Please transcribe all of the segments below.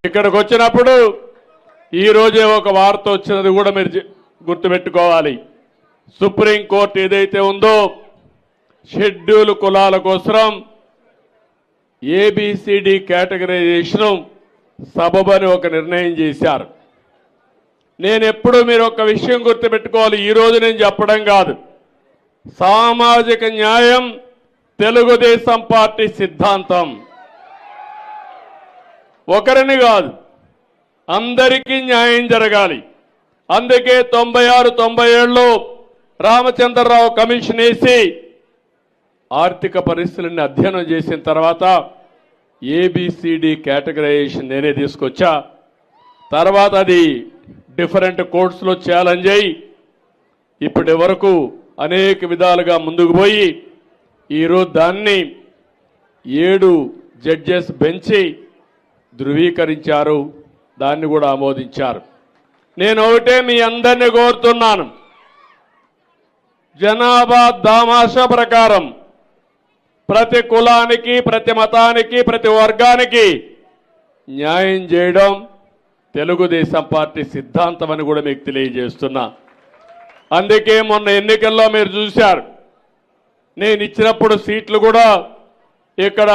ఇక్కడికి వచ్చినప్పుడు ఈ రోజే ఒక వార్త వచ్చినది కూడా మీరు గుర్తుపెట్టుకోవాలి. సుప్రీంకోర్టు ఏదైతే ఉందో షెడ్యూల్ కులాల కోసం ఏబిసిడి కేటగరైజేషన్ సబబని ఒక నిర్ణయం చేశారు. నేను ఎప్పుడు మీరు ఒక విషయం గుర్తుపెట్టుకోవాలి. ఈ రోజు నేను చెప్పడం కాదు, సామాజిక న్యాయం తెలుగుదేశం పార్టీ సిద్ధాంతం. ఒకరిని కాదు, అందరికీ న్యాయం జరగాలి. అందుకే 96, 97లో రామచంద్రరావు కమిషన్ వేసి ఆర్థిక పరిస్థితులను అధ్యయనం చేసిన తర్వాత ఏబిసిడి కేటగరైజేషన్ నేనే తీసుకొచ్చా. తర్వాత అది డిఫరెంట్ కోర్ట్స్లో ఛాలెంజ్ అయ్యి ఇప్పటి వరకు అనేక విధాలుగా ముందుకు పోయి ఈరోజు దాన్ని 7 జడ్జెస్ బెంచి ధృవీకరించారు, దాన్ని కూడా ఆమోదించారు. నేను ఒకటే మీ అందరినీ కోరుతున్నాను, జనాభా దామాషా ప్రకారం ప్రతి కులానికి, ప్రతి మతానికి, ప్రతి వర్గానికి న్యాయం చేయడం తెలుగుదేశం పార్టీ సిద్ధాంతం అని కూడా మీకు తెలియజేస్తున్నా. అందుకే మొన్న ఎన్నికల్లో మీరు చూశారు, నేను ఇచ్చినప్పుడు సీట్లు కూడా ఇక్కడ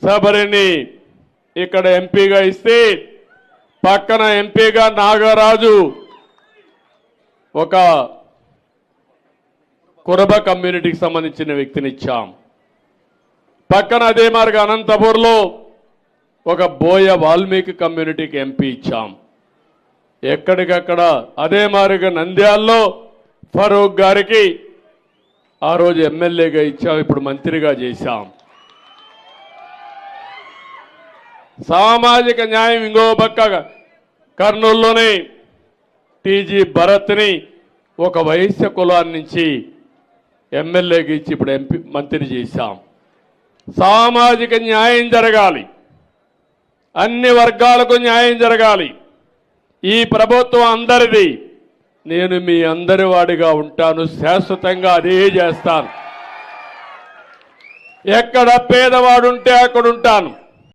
శబరిని ఇక్కడ ఎంపీగా ఇస్తే పక్కన ఎంపీగా నాగరాజు ఒక కురబ కమ్యూనిటీకి సంబంధించిన వ్యక్తిని ఇచ్చాం. పక్కన అదే మార్గ అనంతపూర్లో ఒక బోయ వాల్మీకి కమ్యూనిటీకి ఎంపీ ఇచ్చాం. ఎక్కడికక్కడ అదే మారిగా నంద్యాల్లో ఫరూక్ గారికి ఆ రోజు ఎమ్మెల్యేగా ఇచ్చాం, ఇప్పుడు మంత్రిగా చేశాం. సామాజిక న్యాయం ఇంకో పక్క కర్నూలులోనే టీజీ భరత్ని ఒక వైశ్య కులాన్ని నుంచి ఎమ్మెల్యేకి ఇచ్చి ఇప్పుడు ఎంపీ మంత్రి చేశాం. సామాజిక న్యాయం జరగాలి, అన్ని వర్గాలకు న్యాయం జరగాలి. ఈ ప్రభుత్వం అందరిది, నేను మీ అందరి వాడిగా ఉంటాను, శాశ్వతంగా అదే చేస్తాను. ఎక్కడ పేదవాడుంటే అక్కడ ఉంటాను.